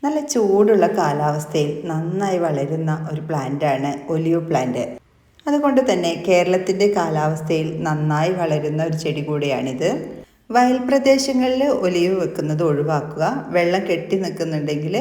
നല്ല ചൂടുള്ള കാലാവസ്ഥയിൽ നന്നായി വളരുന്ന ഒരു പ്ലാന്റാണ് ഒലിവ് പ്ലാന്റ്. അതുകൊണ്ട് തന്നെ കേരളത്തിൻ്റെ കാലാവസ്ഥയിൽ നന്നായി വളരുന്ന ഒരു ചെടി കൂടിയാണിത്. വയൽ പ്രദേശങ്ങളിൽ ഒലിവ് വെക്കുന്നത് ഒഴിവാക്കുക. വെള്ളം കെട്ടി നിൽക്കുന്നുണ്ടെങ്കിൽ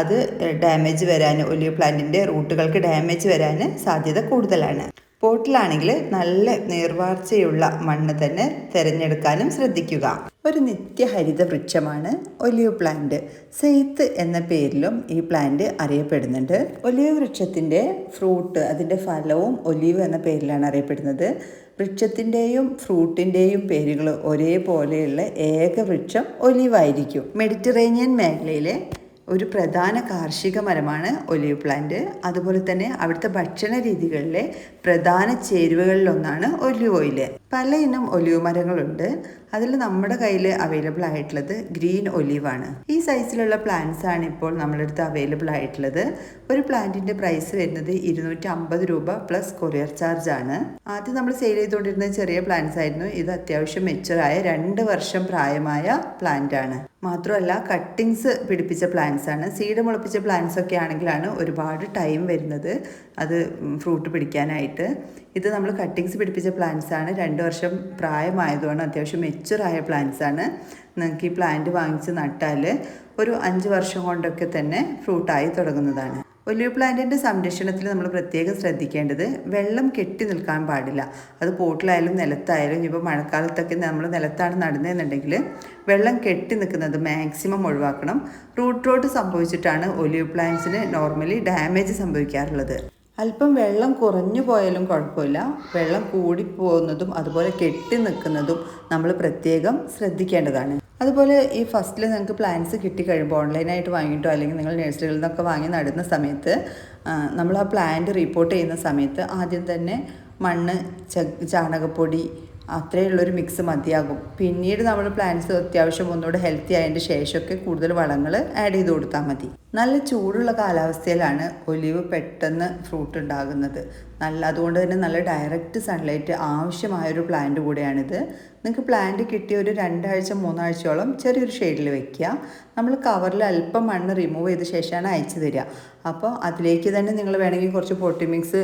അത് ഡാമേജ് വരാൻ, ഒലിവ് പ്ലാന്റിൻ്റെ റൂട്ടുകൾക്ക് ഡാമേജ് വരാൻ സാധ്യത കൂടുതലാണ്. പോട്ടിലാണെങ്കിൽ നല്ല നീർവാർച്ചയുള്ള മണ്ണ് തന്നെ തിരഞ്ഞെടുക്കാനും ശ്രദ്ധിക്കുക. ഒരു നിത്യഹരിത വൃക്ഷമാണ് ഒലിവ് പ്ലാന്റ്. സെയ്ത്ത് എന്ന പേരിലും ഈ പ്ലാന്റ് അറിയപ്പെടുന്നുണ്ട്. ഒലിവ് വൃക്ഷത്തിൻ്റെ ഫ്രൂട്ട്, അതിൻ്റെ ഫലവും ഒലിവ് എന്ന പേരിലാണ് അറിയപ്പെടുന്നത്. വൃക്ഷത്തിൻ്റെയും ഫ്രൂട്ടിൻ്റെയും പേരുകൾ ഒരേപോലെയുള്ള ഏക വൃക്ഷം ഒലിവായിരിക്കും. മെഡിറ്ററേനിയൻ മേഖലയിലെ ഒരു പ്രധാന കാർഷിക മരമാണ് ഒലിവ് പ്ലാന്റ്. അതുപോലെ തന്നെ അവിടുത്തെ ഭക്ഷണ രീതികളിലെ പ്രധാന ചേരുവകളിലൊന്നാണ് ഒലിവ് ഓയിൽ. പല ഇനം ഒലിവ് മരങ്ങളുണ്ട്. അതിൽ നമ്മുടെ കയ്യിൽ അവൈലബിൾ ആയിട്ടുള്ളത് ഗ്രീൻ ഒലിവാണ്. ഈ സൈസിലുള്ള പ്ലാന്റ്സ് ആണ് ഇപ്പോൾ നമ്മുടെ അടുത്ത് അവൈലബിൾ ആയിട്ടുള്ളത്. ഒരു പ്ലാന്റിൻ്റെ പ്രൈസ് വരുന്നത് 250 രൂപ പ്ലസ് കൊറിയർ ചാർജ് ആണ്. ആദ്യം നമ്മൾ സെയിൽ ചെയ്തുകൊണ്ടിരുന്നത് ചെറിയ പ്ലാന്റ്സ് ആയിരുന്നു. ഇത് അത്യാവശ്യം മെച്ചുറായ 2 വർഷം പ്രായമായ പ്ലാന്റ് ആണ്. മാത്രമല്ല കട്ടിങ്സ് പിടിപ്പിച്ച പ്ലാന്റ്സ് ആണ്. സീഡ് മുളപ്പിച്ച പ്ലാന്റ്സ് ഒക്കെ ആണെങ്കിലാണ് ഒരുപാട് ടൈം വരുന്നത് അത് ഫ്രൂട്ട് പിടിക്കാനായിട്ട്. ഇത് നമ്മൾ കട്ടിങ്സ് പിടിപ്പിച്ച പ്ലാന്റ്സ് ആണ്. 2 വർഷം പ്രായമായതുകൊണ്ട് അത്യാവശ്യം മെച്ചുറായ പ്ലാന്റ്സ് ആണ്. നിങ്ങൾക്ക് ഈ പ്ലാന്റ് വാങ്ങിച്ച് നട്ടാൽ ഒരു 5 വർഷം കൊണ്ടൊക്കെ തന്നെ ഫ്രൂട്ടായി തുടങ്ങുന്നതാണ്. ഒലിവ് പ്ലാന്റിൻ്റെ സംരക്ഷണത്തിൽ നമ്മൾ പ്രത്യേകം ശ്രദ്ധിക്കേണ്ടത് വെള്ളം കെട്ടി നിൽക്കാൻ പാടില്ല. അത് പോട്ടിലായാലും നിലത്തായാലും. ഇപ്പോൾ മഴക്കാലത്തൊക്കെ നമ്മൾ നിലത്താണ് നടുന്നതെന്നുണ്ടെങ്കിൽ വെള്ളം കെട്ടി നിൽക്കുന്നത് മാക്സിമം ഒഴിവാക്കണം. റൂട്ട് സംഭവിച്ചിട്ടാണ് ഒലിവ് പ്ലാന്റ്സിന് നോർമലി ഡാമേജ് സംഭവിക്കാറുള്ളത്. അല്പം വെള്ളം കുറഞ്ഞു പോയാലും കുഴപ്പമില്ല. വെള്ളം കൂടിപ്പോകുന്നതും അതുപോലെ കെട്ടി നിൽക്കുന്നതും നമ്മൾ പ്രത്യേകം ശ്രദ്ധിക്കേണ്ടതാണ്. അതുപോലെ ഈ ഫസ്റ്റിൽ നിങ്ങൾക്ക് പ്ലാന്റ്സ് കിട്ടിക്കഴിയുമ്പോൾ ഓൺലൈനായിട്ട് വാങ്ങിയിട്ടോ അല്ലെങ്കിൽ നിങ്ങൾ നഴ്സറികളിൽ നിന്നൊക്കെ വാങ്ങി നടുന്ന സമയത്ത് നമ്മൾ ആ പ്ലാന്റ് റിപ്പോർട്ട് ചെയ്യുന്ന സമയത്ത് ആദ്യം തന്നെ മണ്ണ്, ചാണകപ്പൊടി അത്രയുള്ളൊരു മിക്സ് മതിയാകും. പിന്നീട് നമ്മൾ പ്ലാന്റ്സ് അത്യാവശ്യം ഒന്നുകൂടെ ഹെൽത്തി ആയതിൻ്റെ ശേഷമൊക്കെ കൂടുതൽ വളങ്ങൾ ആഡ് ചെയ്ത് കൊടുത്താൽ മതി. നല്ല ചൂടുള്ള കാലാവസ്ഥയിലാണ് ഒലിവ് പെട്ടെന്ന് ഫ്രൂട്ട് ഉണ്ടാകുന്നത്. അതുകൊണ്ട് തന്നെ നല്ല ഡയറക്റ്റ് സൺലൈറ്റ് ആവശ്യമായൊരു പ്ലാന്റ് കൂടെയാണിത്. നിങ്ങൾക്ക് പ്ലാന്റ് കിട്ടിയ ഒരു 2 ആഴ്ച 3 ആഴ്ചയോളം ചെറിയൊരു ഷെയ്ഡിൽ വെക്കുക. നമ്മൾ കവറിൽ അല്പം മണ്ണ് റിമൂവ് ചെയ്ത ശേഷമാണ് അയച്ചു തരിക. അപ്പോൾ അതിലേക്ക് തന്നെ നിങ്ങൾ വേണമെങ്കിൽ കുറച്ച് പൊട്ടി മിക്സ്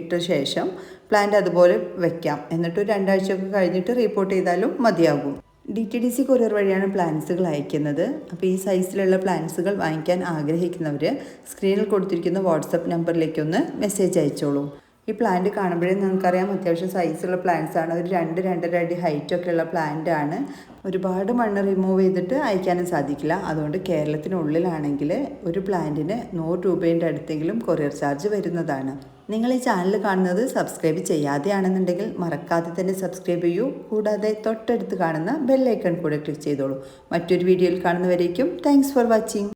ഇട്ട ശേഷം പ്ലാന്റ് അതുപോലെ വെക്കാം. എന്നിട്ട് 2 ആഴ്ചയൊക്കെ കഴിഞ്ഞിട്ട് റിപ്പോർട്ട് ചെയ്താലും മതിയാകും. DTDC കൊറിയർ വഴിയാണ് പ്ലാന്റ്സുകൾ അയക്കുന്നത്. അപ്പോൾ ഈ സൈസിലുള്ള പ്ലാന്റ്സുകൾ വാങ്ങിക്കാൻ ആഗ്രഹിക്കുന്നവർ സ്ക്രീനിൽ കൊടുത്തിരിക്കുന്ന വാട്സപ്പ് നമ്പറിലേക്കൊന്ന് മെസ്സേജ് അയച്ചോളൂ. ഈ പ്ലാന്റ് കാണുമ്പോഴേ നിങ്ങൾക്കറിയാം അത്യാവശ്യം സൈസുള്ള പ്ലാന്റ്സ് ആണ്. ഒരു 2-2.5 അടി ഹൈറ്റൊക്കെ ഉള്ള പ്ലാന്റ് ആണ്. ഒരുപാട് മണ്ണ് റിമൂവ് ചെയ്തിട്ട് അയക്കാനും സാധിക്കില്ല. അതുകൊണ്ട് കേരളത്തിനുള്ളിലാണെങ്കിൽ ഒരു പ്ലാന്റിന് 100 രൂപേൻ്റെ അടുത്തെങ്കിലും കൊറിയർ ചാർജ് വരുന്നതാണ്. നിങ്ങൾ ഈ ചാനൽ കാണുന്നത് സബ്സ്ക്രൈബ് ചെയ്യാതെയാണെന്നുണ്ടെങ്കിൽ മറക്കാതെ തന്നെ സബ്സ്ക്രൈബ് ചെയ്യൂ. കൂടാതെ തൊട്ടടുത്ത് കാണുന്ന ബെല്ലൈക്കൺ കൂടെ ക്ലിക്ക് ചെയ്തോളൂ. മറ്റൊരു വീഡിയോയിൽ കാണുന്നവരേക്കും താങ്ക്സ് ഫോർ വാച്ചിങ്.